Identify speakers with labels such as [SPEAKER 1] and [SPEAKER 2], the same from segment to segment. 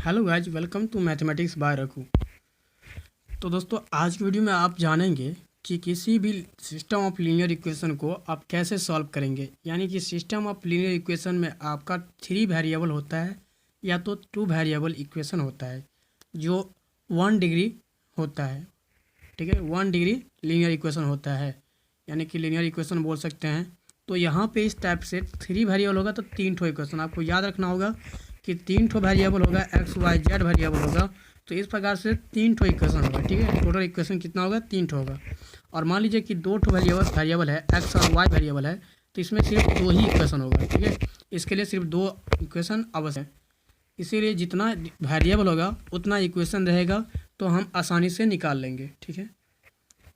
[SPEAKER 1] Hello guys, welcome to mathematics by Raghu. तो दोस्तों, आज की वीडियो में आप जानेंगे कि किसी भी सिस्टम ऑफ लीनियर इक्वेशन को आप कैसे सॉल्व करेंगे। यानी कि सिस्टम ऑफ लीनियर इक्वेशन में आपका 3 वेरिएबल होता है या तो 2 वेरिएबल इक्वेशन होता है जो 1 डिग्री होता है। ठीक है, 1 डिग्री लीनियर इक्वेशन होता है, यानी कि लीनियर इक्वेशन बोल सकते हैं। तो यहाँ पे इस टाइप से 3 वेरिएबल होगा तो 3 ठो इक्वेशन आपको याद रखना होगा कि 3 ठो वेरिएबल होगा, एक्स वाई जेड वेरिएबल होगा। तो इस प्रकार से 3 ठो इक्वेशन होगा। ठीक है, टोटल इक्वेशन कितना होगा? 3 ठो होगा। और मान लीजिए कि 2 ठो वेरिएबल है, एक्स और वाई वेरिएबल है, तो इसमें सिर्फ 2 ही इक्वेशन होगा। ठीक है, इसके लिए सिर्फ 2 इक्वेशन आवश्यक है। इसीलिए जितना वेरिएबल होगा उतना इक्वेशन रहेगा, तो हम आसानी से निकाल लेंगे। ठीक है,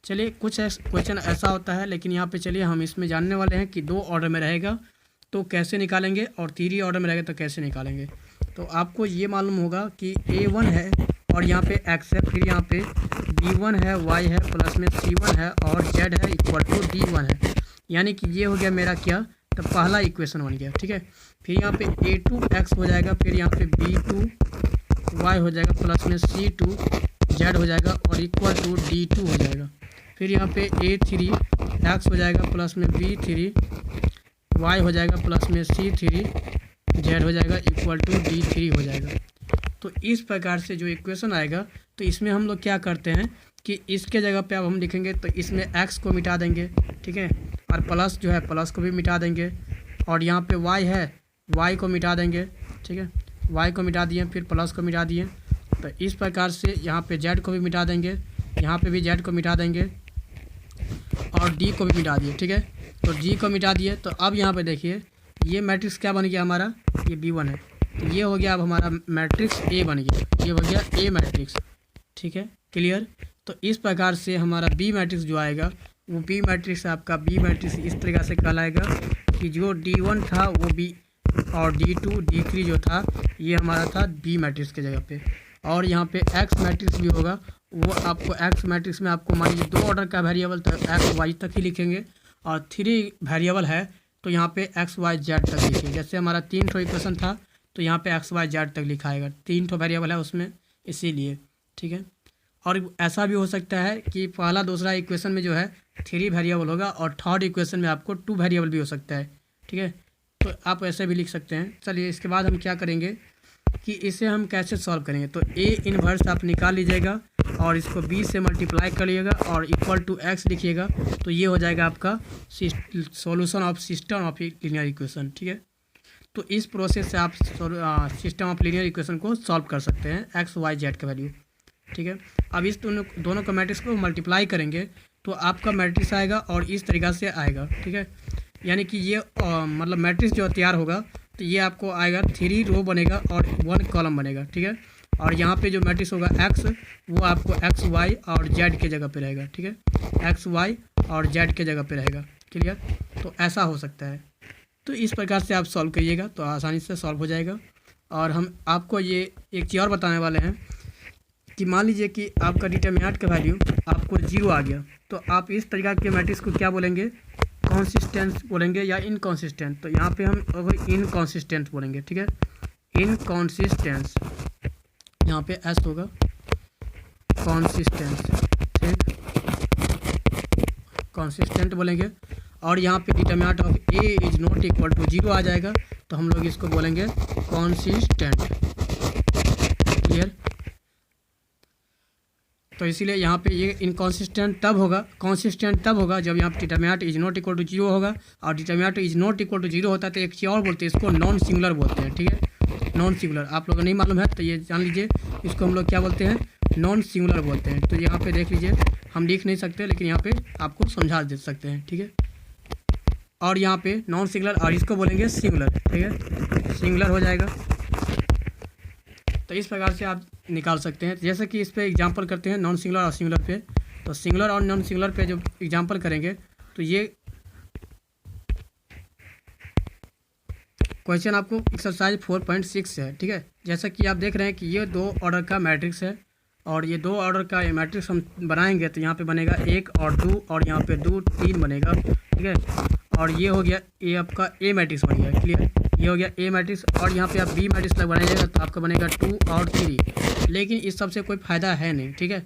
[SPEAKER 1] चलिए कुछ क्वेश्चन ऐसा होता है, लेकिन यहाँ पे चलिए हम इसमें जानने वाले हैं कि 2 ऑर्डर में रहेगा तो कैसे निकालेंगे और 3 ऑर्डर में रहेगा तो कैसे निकालेंगे। तो आपको ये मालूम होगा कि A1 है और यहाँ पे x है, फिर यहाँ पे B1 है, y है, प्लस में C1 है और z है इक्वल टू D1 है। यानी कि ये हो गया मेरा क्या, तो पहला इक्वेशन बन गया। ठीक है, फिर यहाँ पे A2x हो जाएगा, फिर यहाँ पे B2y हो जाएगा, प्लस में C2z हो जाएगा और इक्वल टू D2 हो जाएगा। फिर यहाँ पे A3x हो जाएगा, प्लस में B3y हो जाएगा, प्लस में C3z हो जाएगा इक्वल टू D3 हो जाएगा। तो इस प्रकार से जो इक्वेशन आएगा, तो इसमें हम लोग क्या करते हैं कि इसके जगह पे अब हम लिखेंगे तो इसमें x को मिटा देंगे। ठीक है, और प्लस जो है प्लस को भी मिटा देंगे, और यहाँ पे y है, y को मिटा देंगे। ठीक है, y को मिटा दिए, फिर प्लस को मिटा दिए। तो इस प्रकार से यहाँ पे z को भी मिटा देंगे, यहाँ पे भी z को मिटा देंगे और d को भी मिटा दिए। ठीक है, तो g को मिटा दिए। तो अब यहाँ पे देखिए ये मैट्रिक्स क्या बन गया हमारा, ये B1 है, तो ये हो गया अब हमारा मैट्रिक्स A बन गया, ये हो गया A मैट्रिक्स। ठीक है, क्लियर। तो इस प्रकार से हमारा B मैट्रिक्स जो आएगा वो B मैट्रिक्स आपका B मैट्रिक्स इस तरीक़ा से कहलाएगा कि जो D1 था वो B और D2 D3 जो था ये हमारा था B मैट्रिक्स के जगह पे। और यहाँ पे X मैट्रिक्स भी होगा, वो आपको X मैट्रिक्स में आपको मान लीजिए 2 ऑर्डर का वेरिएबल तो X Y तक ही लिखेंगे, और 3 वेरिएबल है तो यहाँ पे X Y Z तक लिखिए। जैसे हमारा 3 ठो इक्वेशन था तो यहाँ पे X Y Z तक लिखाएगा, 3 ठो वेरिएबल है उसमें, इसीलिए। ठीक है, और ऐसा भी हो सकता है कि पहला दूसरा इक्वेशन में जो है 3 वेरिएबल होगा और थर्ड इक्वेशन में आपको 2 वेरिएबल भी हो सकता है। ठीक है, तो आप ऐसे भी लिख सकते हैं। चलिए इसके बाद हम क्या करेंगे कि इसे हम कैसे सॉल्व करेंगे। तो A इन्वर्स आप निकाल लीजिएगा और इसको B से मल्टीप्लाई करिएगा और इक्वल टू x लिखिएगा, तो ये हो जाएगा आपका solution of system of linear equation. ठीक है, तो इस प्रोसेस से आप सिस्टम ऑफ लीनियर इक्वेशन को सॉल्व कर सकते हैं x y z का वैल्यू। ठीक है, अब इस दोनों का मैट्रिक्स को मल्टीप्लाई करेंगे तो आपका मैट्रिक्स आएगा और इस तरीक़ा से आएगा। ठीक है, यानी कि ये मतलब मैट्रिक्स जो तैयार होगा तो ये आपको आएगा 3 रो बनेगा और 1 कॉलम बनेगा। ठीक है, और यहाँ पे जो मैट्रिक्स होगा x वो आपको x y और z के जगह पे रहेगा। ठीक है, x y और z के जगह पे रहेगा। क्लियर, तो ऐसा हो सकता है। तो इस प्रकार से आप सॉल्व करिएगा तो आसानी से सॉल्व हो जाएगा। और हम आपको ये एक चीज़ और बताने वाले हैं कि मान लीजिए कि आपका डिटरमिनेंट का वैल्यू आपको 0 आ गया, तो आप इस तरीक़ा के मैट्रिक्स को क्या बोलेंगे, कॉन्सिस्टेंट बोलेंगे या इनकॉन्सिस्टेंट। तो यहाँ पे हम इनकॉन्सिस्टेंट बोलेंगे। ठीक है, इनकॉन्सिस्टेंस, यहाँ पे एस होगा, कॉन्सिस्टेंस। ठीक, कॉन्सिस्टेंट बोलेंगे। और यहाँ पे determinant of A is not equal to 0 आ जाएगा, तो हम लोग इसको बोलेंगे कॉन्सिस्टेंट। क्लियर, तो इसीलिए यहाँ पे ये इनकॉन्सिस्टेंट तब होगा, कॉन्सिस्टेंट तब होगा जब यहाँ पे determinant is not equal to 0 होगा। और determinant is not equal to 0 होता है तो एक चीज़ और बोलते हैं, इसको नॉन सिंगुलर बोलते हैं। ठीक है, नॉन सिंगुलर आप लोगों को नहीं मालूम है तो ये जान लीजिए, इसको हम लोग क्या बोलते हैं, नॉन सिंगुलर बोलते हैं। तो यहाँ पे देख लीजिए, हम लिख नहीं सकते लेकिन यहाँ पे आपको समझा दे सकते हैं। ठीक है, और यहाँ पे नॉन सिंगुलर और इसको बोलेंगे सिंगुलर। ठीक है, सिंगुलर हो जाएगा। तो इस प्रकार से आप निकाल सकते हैं। जैसे कि इस पे एग्जांपल करते हैं नॉन सिंगुलर और सिंगुलर पे। तो सिंगुलर और नॉन सिंगुलर पे जो एग्जांपल करेंगे तो ये क्वेश्चन आपको एक्सरसाइज 4.6 है। ठीक है, जैसा कि आप देख रहे हैं कि ये 2 ऑर्डर का मैट्रिक्स है और ये 2 ऑर्डर का मैट्रिक्स हम बनाएंगे तो यहाँ पे बनेगा 1 और 2 और यहाँ पे 2 3 बनेगा। ठीक है, और ये हो गया ये आपका A मैट्रिक्स बन गया। क्लियर, ये हो गया ए मैट्रिक्स, और यहाँ पे आप बी मैट्रिक्स बनाइएगा तो आपका बनेगा 2 और 3। लेकिन इस सबसे कोई फ़ायदा है नहीं, ठीक है,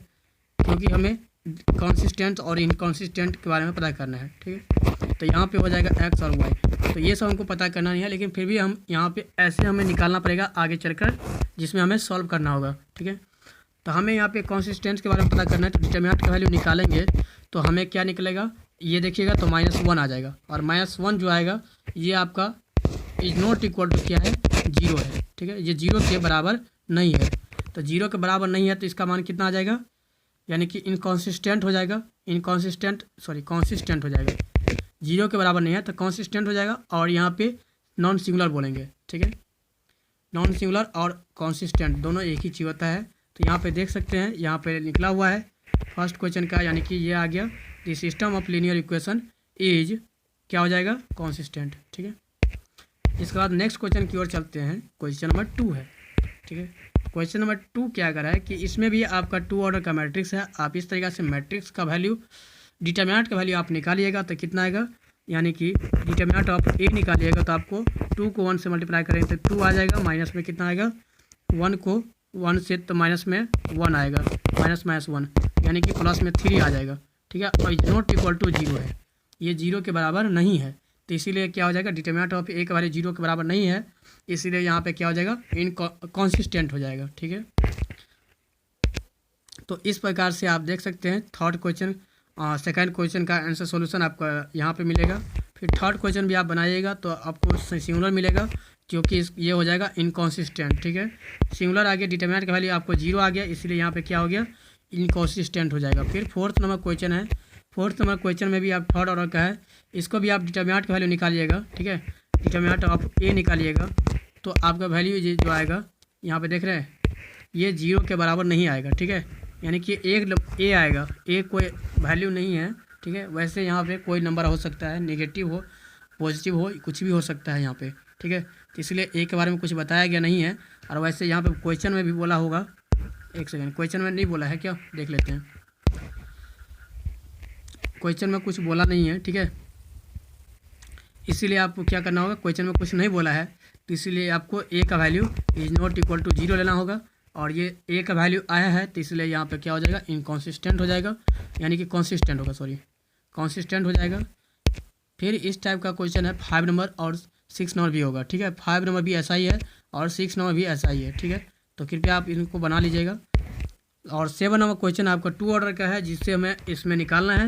[SPEAKER 1] क्योंकि हमें कंसिस्टेंट और इनकंसिस्टेंट के बारे में पता करना है, ठीक है। तो यहाँ पे हो जाएगा एक्स और वाई, तो ये सब हमको पता करना नहीं है, लेकिन फिर भी हम यहाँ पे ऐसे हमें निकालना पड़ेगा आगे चलकर, जिसमें हमें सॉल्व करना होगा, ठीक है। तो हमें यहाँ पे कंसिस्टेंस के बारे में पता करना है, तो डिटरमिनेंट का वैल्यू निकालेंगे तो हमें क्या निकलेगा, ये देखिएगा तो -1 आ जाएगा, और -1 जो आएगा ये आपका इज नॉट इक्वल टू क्या है, 0 है, ठीक है। ये 0 के बराबर नहीं है, तो 0 के बराबर नहीं है तो इसका मान कितना आ जाएगा, यानी कि इनकॉन्सिस्टेंट हो जाएगा, कंसिस्टेंट हो जाएगा। 0 के बराबर नहीं है तो कंसिस्टेंट हो जाएगा, और यहाँ पे नॉन सिंगुलर बोलेंगे, ठीक है। नॉन सिंगुलर और कंसिस्टेंट दोनों एक ही चीज़ होता है। तो यहाँ पे देख सकते हैं, यहाँ पे निकला हुआ है फर्स्ट क्वेश्चन का, यानी कि ये आ गया the system of linear equation is क्या हो जाएगा, कंसिस्टेंट, ठीक है। इसके बाद नेक्स्ट क्वेश्चन की ओर चलते हैं, क्वेश्चन नंबर 2 है, ठीक है। क्वेश्चन नंबर 2 क्या कर रहा है कि इसमें भी आपका 2 ऑर्डर का मैट्रिक्स है। आप इस तरीके से मैट्रिक्स का वैल्यू, डिटरमिनेंट का वैल्यू आप निकालिएगा तो कितना आएगा, यानी कि डिटरमिनेंट ऑफ ए निकालिएगा तो आपको 2 को 1 से मल्टीप्लाई करेंगे तो 2 आ जाएगा, माइनस में कितना आएगा, 1 को 1 से तो माइनस में 1 आएगा, -1 यानी कि प्लस में 3 आ जाएगा, ठीक है। और नॉट इक्वल टू 0 है, ये 0 के बराबर नहीं है, तो इसीलिए क्या हो जाएगा, डिटरमिनेंट ऑफ ए का वैल्यू 0 के बराबर नहीं है, इसीलिए यहाँ पे क्या हो जाएगा, इनकंसिस्टेंट हो जाएगा, ठीक है। तो इस प्रकार से आप देख सकते हैं थर्ड क्वेश्चन, सेकंड क्वेश्चन का आंसर सॉल्यूशन आपका यहाँ पे मिलेगा। फिर थर्ड क्वेश्चन भी आप बनाइएगा तो आपको सिंगुलर मिलेगा, क्योंकि ये हो जाएगा इनकंसिस्टेंट, ठीक है। सिंगुलर आ गया, डिटरमिनेंट का वैल्यू आपको 0 आ गया, इसलिए यहाँ पे क्या हो गया, इनकंसिस्टेंट हो जाएगा। फिर फोर्थ नंबर क्वेश्चन है, फोर्थ नंबर क्वेश्चन में भी आप थर्ड ऑर्डर का है, इसको भी आप डिटरमिनेंट का वैल्यू निकालिएगा, ठीक है। डिटरमिनेंट ऑफ ए निकालिएगा तो आपका वैल्यू ये जो आएगा, यहाँ पे देख रहे हैं, ये 0 के बराबर नहीं आएगा, ठीक है, यानी कि एक ए आएगा, ए कोई वैल्यू नहीं है, ठीक है। वैसे यहाँ पे कोई नंबर हो सकता है, नेगेटिव हो, पॉजिटिव हो, कुछ भी हो सकता है यहाँ पे, ठीक है। तो इसलिए ए के बारे में कुछ बताया गया नहीं है, और वैसे यहाँ पे क्वेश्चन में भी बोला होगा, एक सेकेंड, क्वेश्चन में नहीं बोला है क्या, देख लेते हैं, क्वेश्चन में कुछ बोला नहीं है, ठीक है। इसीलिए आपको क्या करना होगा, क्वेश्चन में कुछ नहीं बोला है तो इसीलिए आपको ए का value is not equal to 0 लेना होगा, और ये ए का वैल्यू आया है तो इसलिए यहाँ पे क्या हो जाएगा, इनकंसिस्टेंट हो जाएगा, यानी कि कंसिस्टेंट होगा, कंसिस्टेंट हो जाएगा। फिर इस टाइप का क्वेश्चन है 5 नंबर और 6 नंबर भी होगा, ठीक है। 5 नंबर भी ऐसा ही है और 6 नंबर भी ऐसा ही है, ठीक है। तो कृपया आप इनको बना लीजिएगा। और 7 नंबर क्वेश्चन आपका 2 ऑर्डर का है, जिससे हमें इसमें निकालना है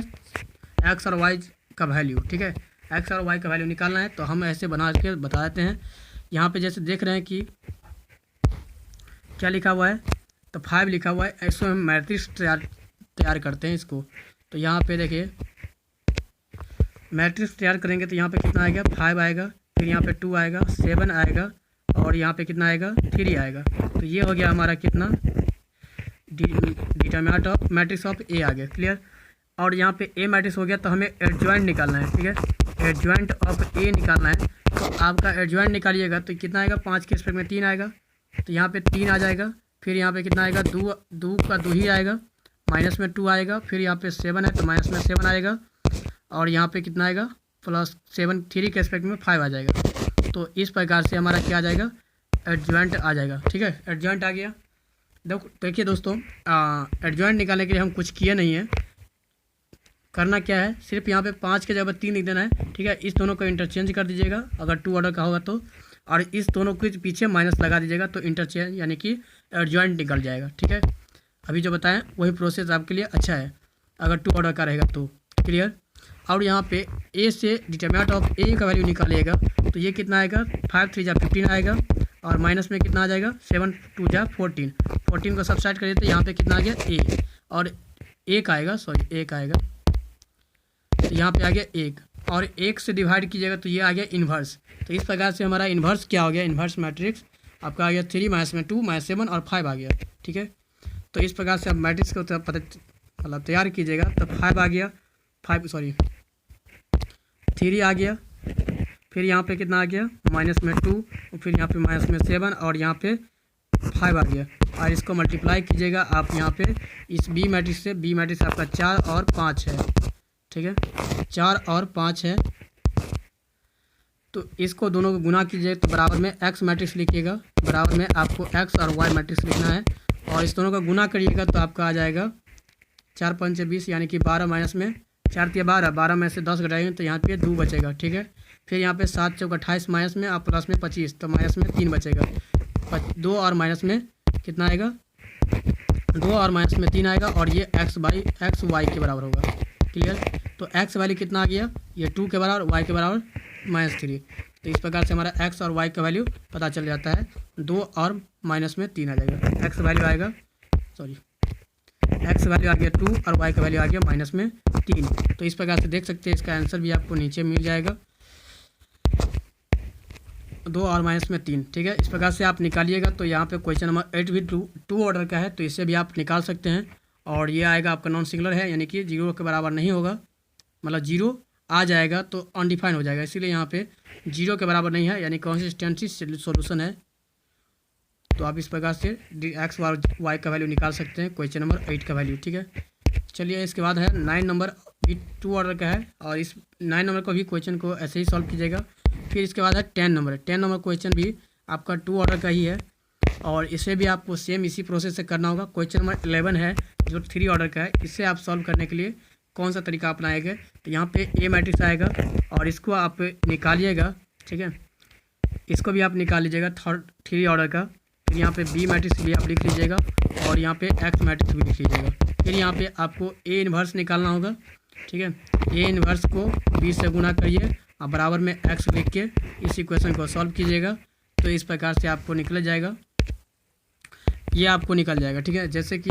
[SPEAKER 1] एक्स और वाई का वैल्यू, ठीक है। एक्स और वाई का वैल्यू निकालना है, तो हम ऐसे बना के बता देते हैं। यहाँ पे जैसे देख रहे हैं कि क्या लिखा हुआ है, तो 5 लिखा हुआ है, ऐसे हम मैट्रिक्स तैयार करते हैं इसको। तो यहाँ पे देखिए मैट्रिक्स तैयार करेंगे तो यहाँ पे कितना आएगा, 5 आएगा, फिर यहाँ पे 2 आएगा, 7 आएगा, और यहाँ पे कितना आएगा, 3 आएगा। तो ये हो गया हमारा कितना, डिटरमिनेंट ऑफ मैट्रिक्स ऑफ ए आ गया, क्लियर। और यहाँ पे ए मैट्रिक्स हो गया, तो हमें एडजॉइंट निकालना है, ठीक है। एडजॉइंट ऑफ ए निकालना है, तो आपका एडजॉइंट निकालिएगा तो कितना आएगा, 5 के रिस्पेक्ट में 3 आएगा, तो यहाँ पे 3 आ जाएगा। फिर यहाँ पे कितना आएगा, 2 का 2 ही आएगा, माइनस में 2 आएगा। फिर यहाँ पे 7 है तो माइनस में 7 आएगा, और यहाँ पे कितना आएगा, +7, 3 के रिस्पेक्ट में 5 आ जाएगा। तो इस प्रकार से हमारा क्या आ जाएगा, एडजॉइंट आ जाएगा, ठीक है। एडजॉइंट आ गया। देखिए दोस्तों, एडजॉइंट निकालने के लिए हम कुछ किए नहीं है, करना क्या है, सिर्फ यहाँ पे 5 के जगह 3 लिख देना है, ठीक है। इस दोनों को इंटरचेंज कर दीजिएगा अगर 2 ऑर्डर का होगा तो, और इस दोनों के पीछे माइनस लगा दीजिएगा तो इंटरचेंज यानी कि एडजॉइंट निकल जाएगा, ठीक है। अभी जो बताएं वही प्रोसेस आपके लिए अच्छा है अगर 2 ऑर्डर का रहेगा तो, क्लियर। और यहाँ पे ए से डिटरमिनेंट ऑफ ए का वैल्यू निकालिएगा तो ये कितना आएगा, 5 3 जा 15 आएगा, और माइनस में कितना आ जाएगा, 7 2 जा 14, 14 को सब्सट्रैक्ट करिए तो यहाँ पे कितना आ गया, ए, और 1 आएगा, सॉरी 1 आएगा, तो यहाँ पे आ गया 1, और 1 से डिवाइड कीजिएगा तो ये आ गया इन्वर्स। तो इस प्रकार से हमारा इन्वर्स क्या हो गया, इन्वर्स मैट्रिक्स आपका आ गया 3 माइनस में 2 माइनस 7 और 5 आ गया, ठीक है। तो इस प्रकार से आप मैट्रिक्स को मतलब तैयार कीजिएगा। तो 5 आ गया, 3 आ गया, फिर यहाँ पे कितना आ गया, माइनस में 2, और फिर यहाँ पे माइनस में 7, और यहाँ पे 5 आ गया। और इसको मल्टीप्लाई कीजिएगा आप यहाँ पे इस बी मैट्रिक्स से, बी मैट्रिक्स आपका 4 और 5 है, ठीक है, 4 और 5 है। तो इसको दोनों को गुना कीजिए तो बराबर में एक्स मैट्रिक्स लिखिएगा, बराबर में आपको एक्स और वाई मैट्रिक्स लिखना है और इस दोनों का गुना करिएगा तो आपका आ जाएगा 4 5 20 यानी कि 12 माइनस में 4 तिया 12, 12 में से 10 घटाएंगे तो यहाँ पे 2 बचेगा। ठीक है, फिर यहाँ पे 7 चौक 28 माइनस में आप प्लस में 25 तो माइनस में 3 बचेगा। 2 और माइनस में कितना आएगा, 2 और माइनस में 3 आएगा और ये एक्स वाई के बराबर होगा। क्लियर, तो एक्स वैल्यू कितना आ गया, ये 2 के बराबर, वाई के बराबर -3। तो इस प्रकार से हमारा एक्स और वाई का वैल्यू पता चल जाता है। 2 और माइनस में 3 आ जाएगा, एक्स वैल्यू आएगा एक्स वैल्यू आ गया 2 और वाई का वैल्यू आ गया -3। तो इस प्रकार से देख सकते हैं इसका आंसर भी आपको नीचे मिल जाएगा, 2 और माइनस में 3। ठीक है, इस प्रकार से आप निकालिएगा। तो यहाँ पे क्वेश्चन नंबर 8 भी टू ऑर्डर का है तो इससे भी आप निकाल सकते हैं और ये आएगा आपका नॉन सिंगुलर है यानी कि 0 के बराबर नहीं होगा, मतलब 0 आ जाएगा तो अनडिफाइन हो जाएगा, इसीलिए यहाँ पे 0 के बराबर नहीं है यानी कंसिस्टेंसी सॉल्यूशन है। तो आप इस प्रकार से एक्स और वाई का वैल्यू निकाल सकते हैं क्वेश्चन नंबर 8 का वैल्यू। ठीक है, चलिए इसके बाद है 9 नंबर, भी 2 ऑर्डर का है और इस 9 नंबर को भी क्वेश्चन को ऐसे ही सॉल्व कीजिएगा। फिर इसके बाद है 10 नंबर, 10 नंबर क्वेश्चन भी आपका 2 ऑर्डर का ही है और इसे भी आपको सेम इसी प्रोसेस से करना होगा। क्वेश्चन नंबर 11 है जो 3 ऑर्डर का है, इसे आप सॉल्व करने के लिए कौन सा तरीका अपनाएंगे, तो यहाँ पे ए मैट्रिक्स आएगा और इसको आप निकालिएगा। ठीक है, इसको भी आप निकाल लीजिएगा 3 ऑर्डर का। फिर यहाँ पे बी मैट्रिक्स भी आप लिख लीजिएगा और यहाँ पे एक्स मैट्रिक्स भी लिख लीजिएगा। फिर यहाँ पे आपको ए इन्वर्स निकालना होगा। ठीक है, ए इन्वर्स को बी से गुना करिए और बराबर में एक्स लिख के इस इक्वेशन को सॉल्व कीजिएगा। तो इस प्रकार से आपको निकल जाएगा, ये आपको निकल जाएगा। ठीक है, जैसे कि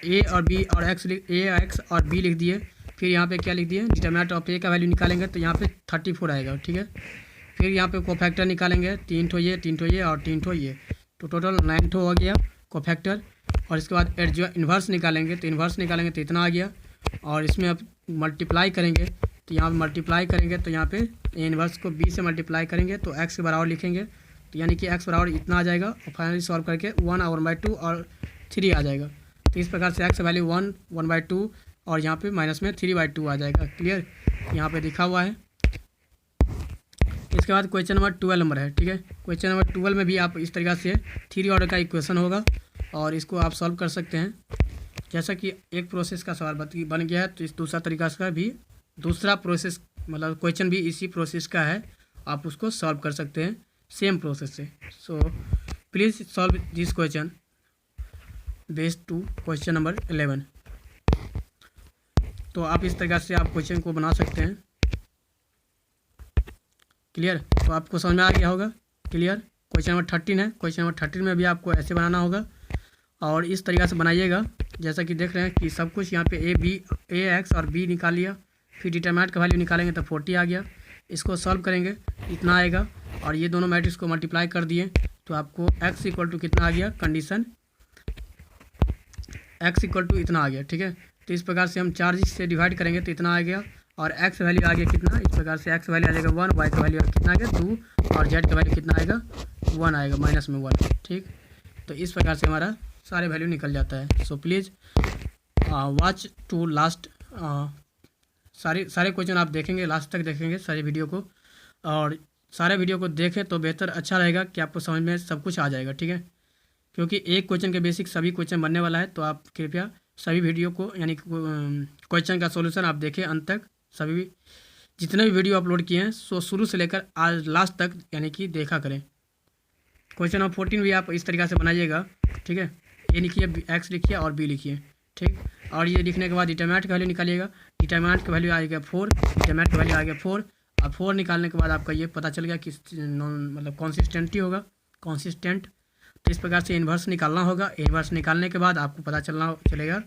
[SPEAKER 1] ए और बी और एक्स और बी लिख दिए, फिर यहाँ पे क्या लिख दिए, डिटरमिनेंट ऑफ ए का वैल्यू निकालेंगे तो यहाँ पे 34 आएगा। ठीक है, फिर यहाँ पे कोफैक्टर निकालेंगे, 3 ठो ये और 3 ठो ये, तो टोटल 9 ठो हो गया कोफैक्टर। और इसके बाद जो इन्वर्स निकालेंगे तो इतना आ गया और इसमें अब मल्टीप्लाई करेंगे तो यहाँ मल्टीप्लाई करेंगे तो यहाँ पे ए इन्वर्स को बी से मल्टीप्लाई करेंगे तो एक्स के बराबर लिखेंगे तो यानी कि एक्स बराबर इतना आ जाएगा और फाइनली सॉल्व करके 1/2 और 3 आ जाएगा। तो इस प्रकार से एक्स वैल्यू 1/2 और यहाँ पे माइनस में 3/2 आ जाएगा। क्लियर, यहाँ पे लिखा हुआ है। इसके बाद क्वेश्चन नंबर 12 नंबर है। ठीक है, क्वेश्चन नंबर 12 में भी आप इस तरीक़ा से 3 ऑर्डर का इक्वेशन होगा और इसको आप सॉल्व कर सकते हैं। जैसा कि एक प्रोसेस का सवाल बन गया है तो इस दूसरा तरीका का भी दूसरा प्रोसेस, मतलब क्वेश्चन भी इसी प्रोसेस का है, आप उसको सॉल्व कर सकते हैं सेम प्रोसेस से। So please solve this question based to question number 11। तो आप इस तरीक़ा से आप क्वेश्चन को बना सकते हैं। क्लियर, तो आपको समझ में आ गया होगा। क्लियर, क्वेश्चन नंबर 13 है। क्वेश्चन नंबर 13 में भी आपको ऐसे बनाना होगा और इस तरीक़ा से बनाइएगा जैसा कि देख रहे हैं कि सब कुछ यहाँ पे ए एक्स और बी निकाल लिया, फिर डिटरमिनेंट का वैल्यू निकालेंगे तो 40 आ गया। इसको सॉल्व करेंगे इतना आएगा और ये दोनों मैट्रिक्स को मल्टीप्लाई कर दिए तो आपको x इक्वल टू कितना आ गया, कंडीशन x इक्वल टू इतना आ गया। ठीक है, तो इस प्रकार से हम 4 से डिवाइड करेंगे तो इतना आ गया और x वैल्यू आ गया कितना, इस प्रकार से x वैल्यू आ जाएगा 1, y का वैल्यू कितना आ गया 2 और z का वैल्यू कितना आएगा 1 आएगा, माइनस में 1। ठीक, तो इस प्रकार से हमारा सारे वैल्यू निकल जाता है। So please watch to last, सारे क्वेश्चन आप देखेंगे, लास्ट तक देखेंगे सारे वीडियो को और सारे वीडियो को देखें तो बेहतर अच्छा रहेगा कि आपको समझ में सब कुछ आ जाएगा। ठीक है, क्योंकि एक क्वेश्चन के बेसिक सभी क्वेश्चन बनने वाला है तो आप कृपया सभी वीडियो को यानी क्वेश्चन का सॉल्यूशन आप देखें अंत तक। सभी जितने भी वीडियो अपलोड किए हैं सो शुरू से लेकर आज लास्ट तक यानी कि देखा करें। क्वेश्चन नंबर 14 भी आप इस तरीक़ा से बनाइएगा। ठीक है, ए लिखिए, एक्स लिखिए और बी लिखिए। ठीक, और ये लिखने के बाद डिटरमिनेंट का वैल्यू निकालिएगा। डिटरमिनेंट का वैल्यू आएगा 4, डिटरमिनेंट का वैल्यू आ गया 4 और 4 निकालने के बाद आपका ये पता चल गया कि मतलब कॉन्सिस्टेंट ही होगा, कॉन्सिस्टेंट। तो इस प्रकार से इन्वर्स निकालना होगा। इन्वर्स निकालने के बाद आपको पता चलेगा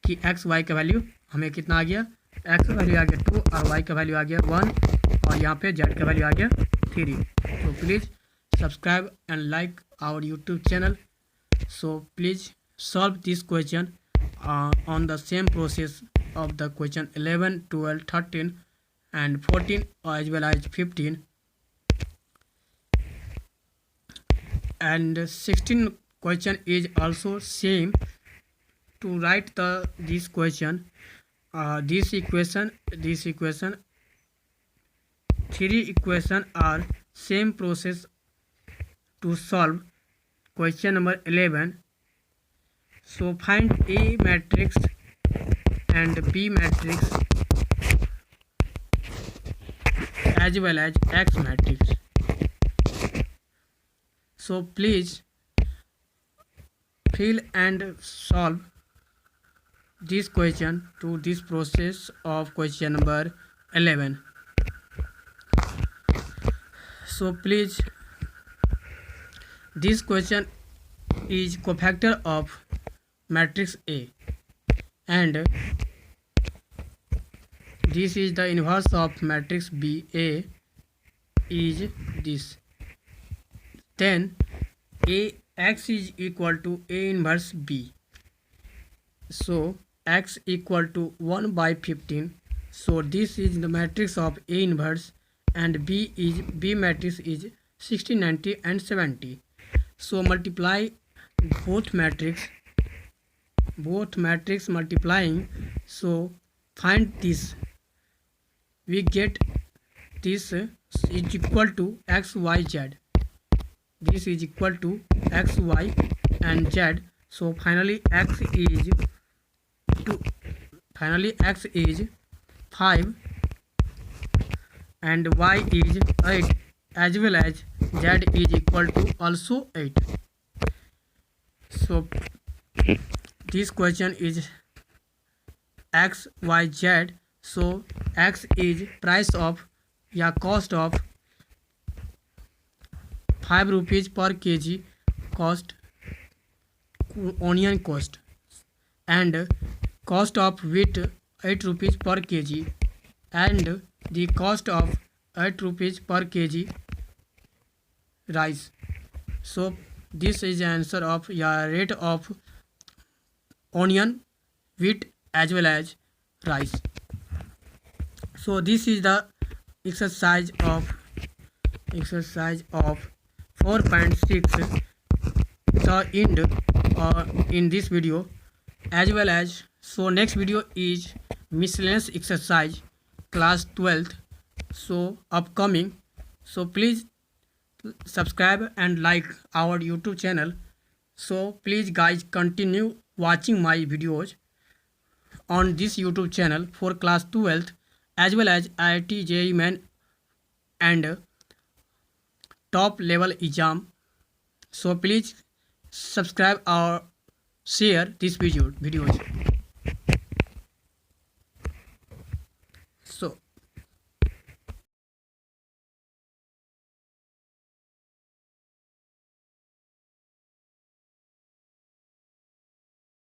[SPEAKER 1] कि एक्स वाई का वैल्यू हमें कितना आ गया, एक्स का वैल्यू आ गया 2 और वाई का वैल्यू आ गया 1 और यहाँ पे जेड का वैल्यू आ गया 3। तो प्लीज़ subscribe and like our YouTube channel. So please solve this question on the same process of the question 11, 12, 13 and 14 as well as 15 and 16 question is also same. To write this question, this equation three equation are same process to solve question number 11. So find A matrix and B matrix as well as X matrix. So please fill and solve this question to this process of question number 11. So please, this question is cofactor of matrix A and this is the inverse of matrix B. A is this. Then X is equal to A inverse B. So X equal to 1 by 15. So this is the matrix of A inverse and B matrix is 60, 90 and 70. So multiply both matrix multiplying. So find this. We get this is equal to X, Y, Z. This is equal to X, Y and Z. So finally X is 5 and Y is 8 as well as Z is equal to also 8. So this question is X, Y, Z. So X is price of या cost of 5 rupees per kg cost, onion cost, and cost of wheat 8 rupees per kg and the cost of 8 rupees per kg rice. So this is the answer of rate of onion, wheat as well as rice. So this is the exercise of 4.6, the end in this video as well as. So next video is miscellaneous exercise class 12th, so upcoming. So please subscribe and like our YouTube channel. So please guys continue watching my videos on this YouTube channel for class 12th as well as IIT JEE Main and top level exam. So please subscribe or share this videos. So